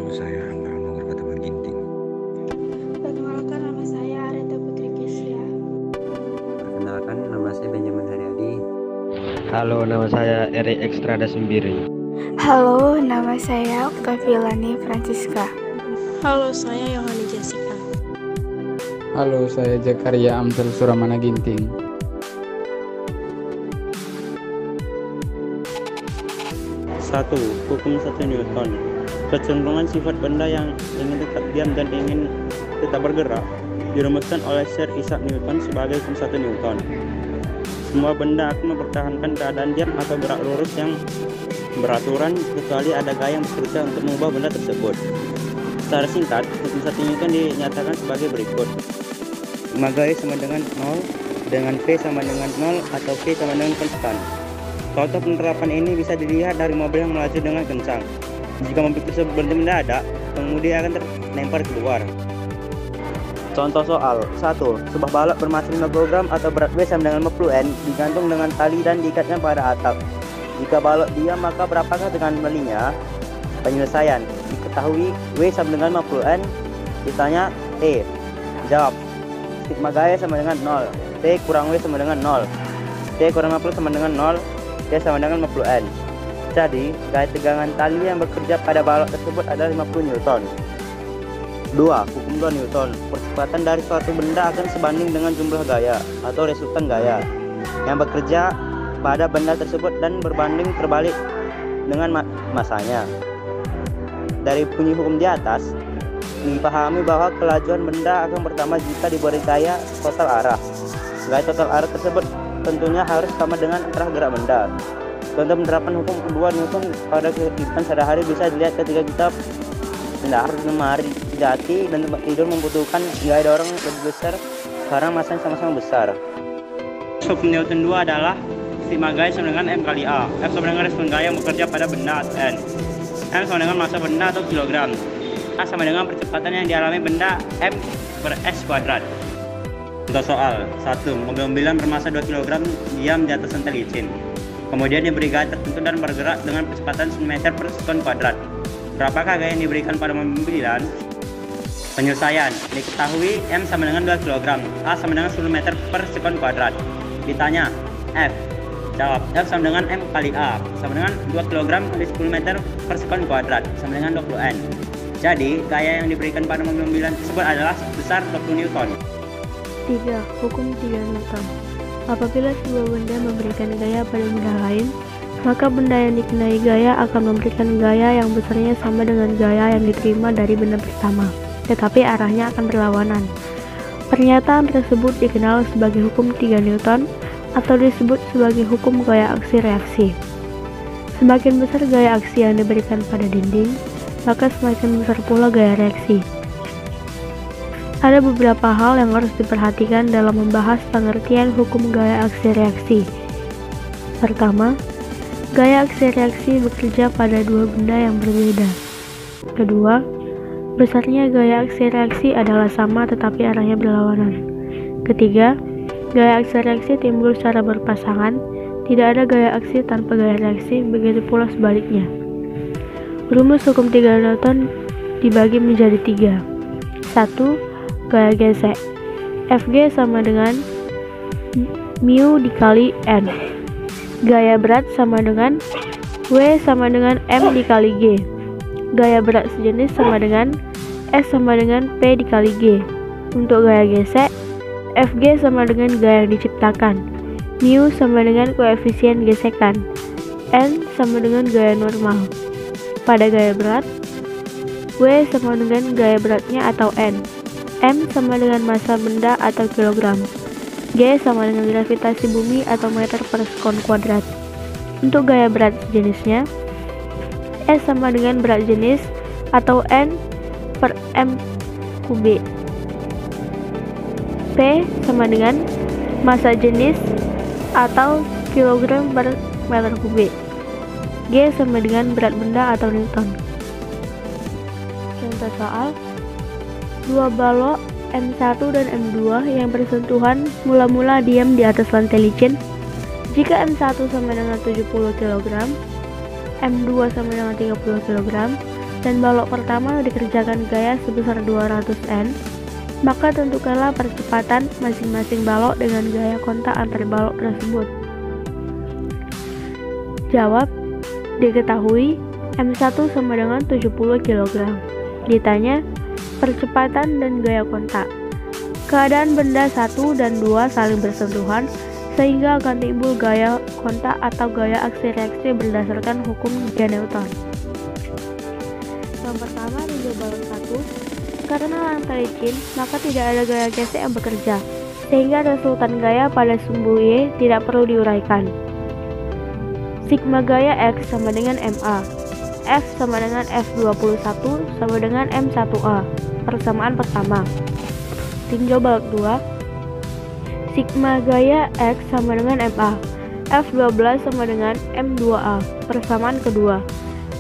saya Angga Nugur Pratama Ginting. Perkenalkan, nama saya Areta Putri Kesia. Perkenalkan, nama saya Benjamin Haryadi. Halo, nama saya Eri Ekstrada Sembiri. Halo, nama saya Octaviani Francisca. Halo, saya Yohani Jessica. Halo, saya Jakaria Amsal Suramana Ginting. Satu, hukum 1 Newton. Kecenderungan sifat benda yang ingin tetap diam dan ingin tetap bergerak dirumuskan oleh Sir Isaac Newton sebagai hukum 1 Newton. Semua benda akan mempertahankan keadaan diam atau gerak lurus yang beraturan kecuali ada gaya yang bekerja untuk mengubah benda tersebut. Secara singkat, hukum 1 Newton dinyatakan sebagai berikut. 5 gaya sama dengan 0, dengan V sama dengan 0 atau V sama dengan konstan. Contoh penerapan ini bisa dilihat dari mobil yang melaju dengan kencang. Jika mobil tersebut berhenti mendadak, pengemudi akan terlempar keluar. Contoh soal 1. Sebuah balok bermassa 5 kg atau berat W sama dengan 50 N digantung dengan tali dan diikatnya pada atap. Jika balok diam, maka berapakah dengan belinya? Penyelesaian. Diketahui W sama dengan 50 N, ditanya T. Jawab. Sigma gaya sama dengan 0. T kurang W sama dengan 0. T kurang 50 sama dengan 0. T sama dengan 50 N. Jadi, gaya tegangan tali yang bekerja pada balok tersebut adalah 50 Newton. 2. Hukum 2 Newton. Percepatan dari suatu benda akan sebanding dengan jumlah gaya atau resultan gaya yang bekerja pada benda tersebut dan berbanding terbalik dengan masanya. Dari bunyi hukum di atas, dipahami bahwa kelajuan benda akan bertambah jika diberi gaya total arah. Gaya total arah tersebut tentunya harus sama dengan arah gerak benda. Contoh penerapan hukum kedua Newton pada kehidupan sehari-hari bisa dilihat ketika kita mendarat lemari jati dan tempat tidur membutuhkan gaya dorong lebih besar karena masanya sama-sama besar. Hukum Newton 2 adalah sigma gaya sama dengan M kali A. F sama dengan respon gaya yang bekerja pada benda N. M sama dengan massa benda atau kilogram. A sama dengan percepatan yang dialami benda M per S kuadrat. Untuk soal 1. Mobil yang bermassa 2 kg diam di atas santai licin. Kemudian diberi gaya tertentu dan bergerak dengan kecepatan 1 meter per sekon kuadrat. Berapakah gaya yang diberikan pada mobilan? Penyelesaian. Diketahui M sama dengan 2 kg, A sama dengan 10 meter per sekon kuadrat. Ditanya F. Jawab. F sama dengan M kali A, sama dengan 2 kg kali 10 meter per sekon kuadrat, sama dengan 20 N. Jadi, gaya yang diberikan pada mobilan tersebut adalah sebesar 20 Newton. 3. Hukum 3 Newton. Apabila sebuah benda memberikan gaya pada benda lain, maka benda yang dikenai gaya akan memberikan gaya yang besarnya sama dengan gaya yang diterima dari benda pertama, tetapi arahnya akan berlawanan. Pernyataan tersebut dikenal sebagai hukum 3 Newton atau disebut sebagai hukum gaya aksi reaksi. Semakin besar gaya aksi yang diberikan pada dinding, maka semakin besar pula gaya reaksi. Ada beberapa hal yang harus diperhatikan dalam membahas pengertian hukum gaya aksi reaksi. Pertama, gaya aksi reaksi bekerja pada dua benda yang berbeda. Kedua, besarnya gaya aksi reaksi adalah sama tetapi arahnya berlawanan. Ketiga, gaya aksi reaksi timbul secara berpasangan, tidak ada gaya aksi tanpa gaya reaksi, begitu pula sebaliknya. Rumus hukum 3 Newton dibagi menjadi 3. 1. Gaya gesek. Fg sama dengan mu dikali N. Gaya berat sama dengan W sama dengan M dikali G. Gaya berat sejenis sama dengan S sama dengan P dikali G. Untuk gaya gesek, Fg sama dengan gaya yang diciptakan, mu sama dengan koefisien gesekan, N sama dengan gaya normal. Pada gaya berat, W sama dengan gaya beratnya atau N, M sama dengan massa benda atau kilogram, G sama dengan gravitasi bumi atau meter per sekon kuadrat. Untuk gaya berat sejenisnya, S sama dengan berat jenis atau N per M kubik, P sama dengan massa jenis atau kilogram per meter kubik, G sama dengan berat benda atau Newton. Contoh soal, dua balok M1 dan M2 yang bersentuhan mula-mula diam di atas lantai licin. Jika M1 sama dengan 70 kg, M2 sama dengan 30 kg, dan balok pertama dikerjakan gaya sebesar 200N, maka tentukanlah percepatan masing-masing balok dengan gaya kontak antar balok tersebut. Jawab, diketahui M1 sama dengan 70 kg. Ditanya, percepatan dan gaya kontak. Keadaan benda 1 dan 2 saling bersentuhan, sehingga akan timbul gaya kontak atau gaya aksi reaksi berdasarkan hukum G. Newton. Yang pertama, tinjau balok 1. Karena lantai licin, maka tidak ada gaya gesek yang bekerja, sehingga resultan gaya pada sumbu Y tidak perlu diuraikan. Sigma gaya X sama dengan MA. F sama dengan F21 sama dengan M1A. Persamaan pertama. Tinjau balok 2. Sigma gaya X sama dengan MA. F12 sama dengan M2A. Persamaan kedua.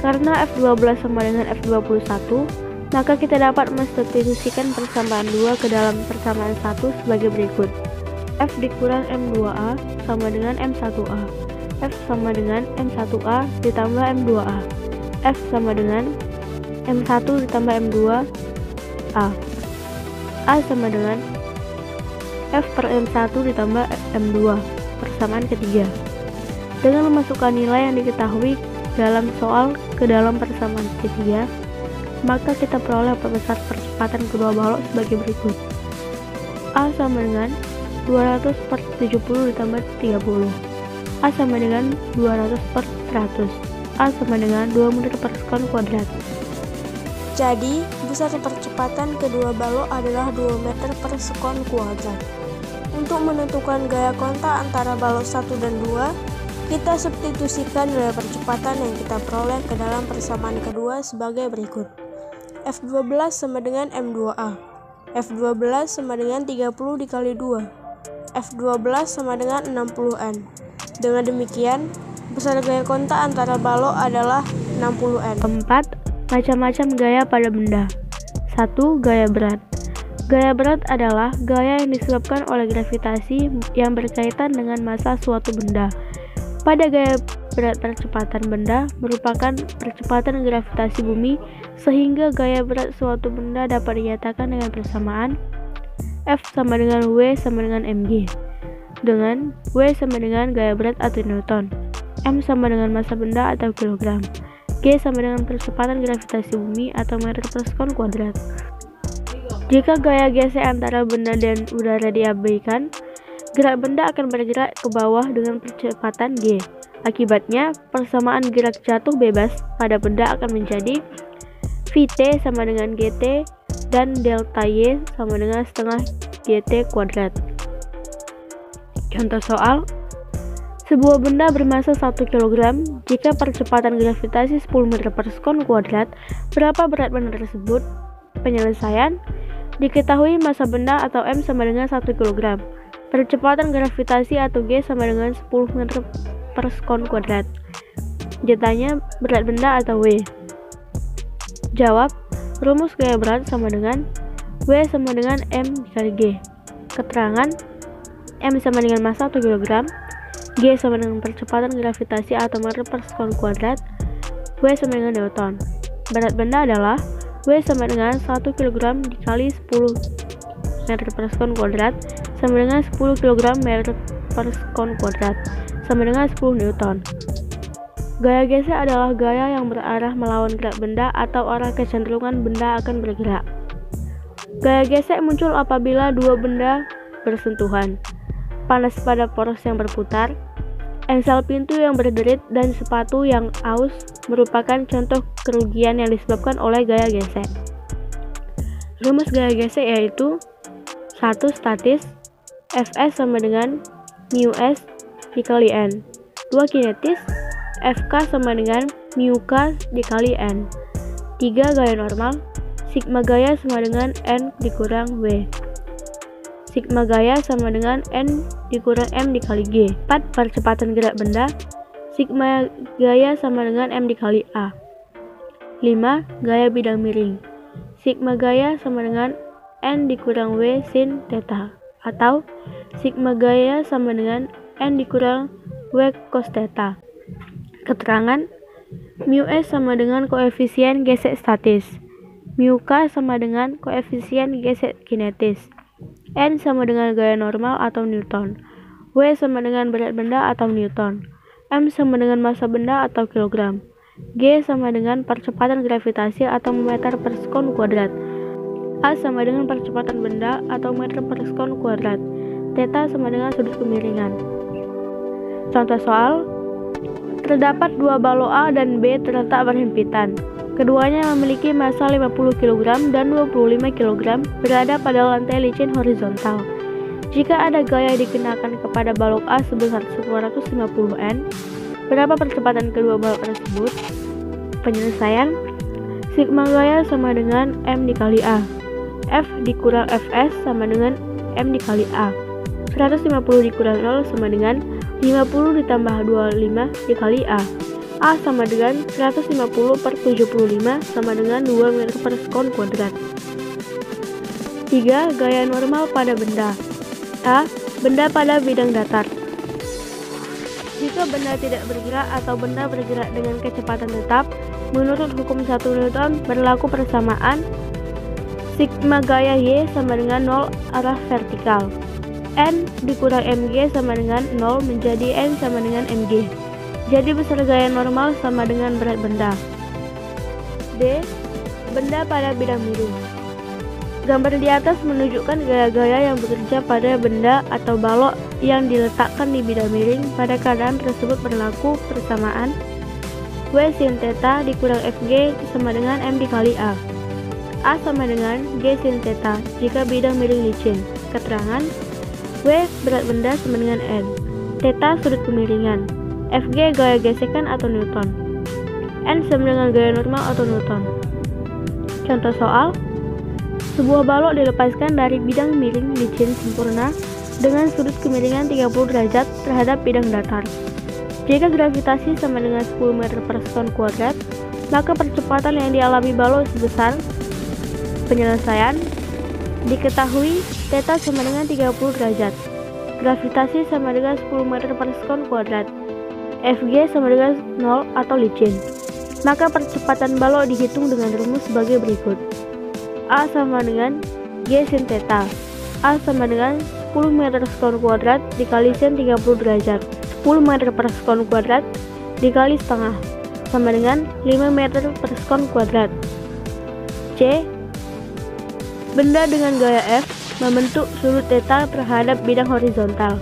Karena F12 sama dengan F21, maka kita dapat mensubstitusikan persamaan 2 ke dalam persamaan 1 sebagai berikut. F dikurang M2A sama dengan M1A. F sama dengan M1A ditambah M2A. F sama dengan M1 ditambah M2A. A sama dengan F per M1 ditambah M2. Persamaan ketiga. Dengan memasukkan nilai yang diketahui dalam soal ke dalam persamaan ketiga, maka kita peroleh perbesar percepatan kedua balok sebagai berikut. A sama dengan 200 per 70 ditambah 30. A sama dengan 200 per 100. A sama dengan 2 meter per sekon kuadrat. Jadi, besar percepatan kedua balok adalah 2 meter per sekon kuadrat. Untuk menentukan gaya kontak antara balok 1 dan 2, kita substitusikan nilai percepatan yang kita peroleh ke dalam persamaan kedua sebagai berikut. F12 sama dengan M2A. F12 sama dengan 30 dikali 2. F12 sama dengan 60N. Dengan demikian, besar gaya kontak antara balok adalah 60N. 4. Macam-macam gaya pada benda. 1. Gaya berat. Gaya berat adalah gaya yang disebabkan oleh gravitasi yang berkaitan dengan massa suatu benda. Pada gaya berat percepatan benda merupakan percepatan gravitasi bumi, sehingga gaya berat suatu benda dapat dinyatakan dengan persamaan F sama dengan W sama dengan mg, dengan W sama dengan gaya berat atau Newton, M sama dengan massa benda atau kilogram, G sama dengan percepatan gravitasi bumi atau meter per sekon kuadrat. Jika gaya gesek antara benda dan udara diabaikan, gerak benda akan bergerak ke bawah dengan percepatan G. Akibatnya, persamaan gerak jatuh bebas pada benda akan menjadi Vt sama dengan Gt dan delta Y sama dengan setengah Gt kuadrat. Contoh soal, sebuah benda bermassa 1 kg, jika percepatan gravitasi 10 meter per sekon kuadrat, berapa berat benda tersebut? Penyelesaian, diketahui massa benda atau M sama dengan 1 kg. Percepatan gravitasi atau G sama dengan 10 meter per sekon kuadrat. Ditanya berat benda atau W. Jawab, rumus gaya berat sama dengan W sama dengan M dikali G. Keterangan, M sama dengan massa 1 kg, G sama dengan percepatan gravitasi atau meter per sekon kuadrat, W sama dengan Newton. Berat benda adalah W sama dengan 1 kg dikali 10 meter per sekon kuadrat sama dengan 10 kg meter per sekon kuadrat sama dengan 10 Newton. Gaya gesek adalah gaya yang berarah melawan gerak benda atau arah kecenderungan benda akan bergerak. Gaya gesek muncul apabila dua benda bersentuhan. Panas pada poros yang berputar, engsel pintu yang berderit, dan sepatu yang aus merupakan contoh kerugian yang disebabkan oleh gaya gesek. Rumus gaya gesek yaitu 1. Statis, Fs sama dengan μs dikali n. 2. Kinetis, Fk sama dengan μk dikali n. 3. Gaya normal, sigma gaya sama dengan n dikurang w. Sigma gaya sama dengan n dikurang m dikali g. 4. Percepatan gerak benda, sigma gaya sama dengan m dikali a. 5. Gaya bidang miring, sigma gaya sama dengan n dikurang w sin theta, atau sigma gaya sama dengan n dikurang w cos theta. Keterangan, Mu S sama dengan koefisien gesek statis. Mu K sama dengan koefisien gesek kinetis. N sama dengan gaya normal atau Newton. W sama dengan berat benda atau Newton. M sama dengan massa benda atau kilogram. G sama dengan percepatan gravitasi atau meter per sekon kuadrat. A sama dengan percepatan benda atau meter per sekon kuadrat. Theta sama dengan sudut kemiringan. Contoh soal. Terdapat dua balok A dan B terletak berhimpitan. Keduanya memiliki massa 50 kg dan 25 kg berada pada lantai licin horizontal. Jika ada gaya dikenakan kepada balok A sebesar 150 N, berapa percepatan kedua balok tersebut? Penyelesaian. Sigma gaya sama dengan M dikali A. F dikurang Fs sama dengan M dikali A. 150 dikurang 0 sama dengan 50 ditambah 25 dikali A. A sama dengan 150 per 75 sama dengan 2 meter per sekon kuadrat. 3. Gaya normal pada benda. A. Benda pada bidang datar. Jika benda tidak bergerak atau benda bergerak dengan kecepatan tetap, menurut hukum 1 Newton berlaku persamaan sigma gaya Y sama dengan 0 arah vertikal. N dikurang mg sama dengan 0 menjadi N sama dengan mg. Jadi besar gaya normal sama dengan berat benda. D. Benda pada bidang miring. Gambar di atas menunjukkan gaya-gaya yang bekerja pada benda atau balok yang diletakkan di bidang miring. Pada keadaan tersebut berlaku persamaan W sin theta dikurang Fg sama dengan M dikali A. A sama dengan G sin theta jika bidang miring licin. Keterangan W berat benda sama dengan N. Theta sudut kemiringan. Fg gaya gesekan atau Newton. N sama dengan gaya normal atau Newton. Contoh soal. Sebuah balok dilepaskan dari bidang miring licin sempurna dengan sudut kemiringan 30 derajat terhadap bidang datar. Jika gravitasi sama dengan 10 meter per sekon kuadrat, maka percepatan yang dialami balok sebesar. Penyelesaian. Diketahui theta sama dengan 30 derajat. Gravitasi sama dengan 10 meter per sekon kuadrat. Fg sama dengan 0 atau licin. Maka percepatan balok dihitung dengan rumus sebagai berikut. A sama dengan G sin theta. A sama dengan 10 meter sekon kuadrat dikali sin 30 derajat. 10 meter per sekon kuadrat dikali setengah sama dengan 5 meter per sekon kuadrat. C. Benda dengan gaya F membentuk sudut theta terhadap bidang horizontal.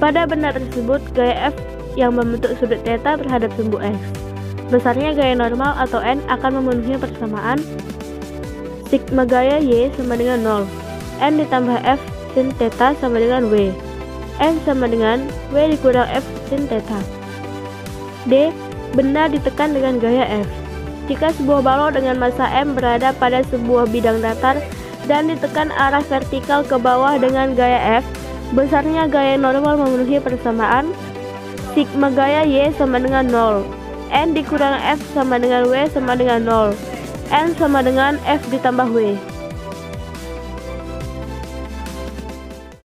Pada benda tersebut, gaya F yang membentuk sudut theta terhadap sumbu X. Besarnya gaya normal atau N akan memenuhi persamaan sigma gaya Y sama dengan 0. N ditambah F sin theta sama dengan W. N sama dengan W dikurang F sin theta. D. Benda ditekan dengan gaya F. Jika sebuah balok dengan massa M berada pada sebuah bidang datar dan ditekan arah vertikal ke bawah dengan gaya F, besarnya gaya normal memenuhi persamaan sigma gaya Y sama dengan 0. N dikurang F sama dengan W sama dengan 0. N sama dengan F ditambah W.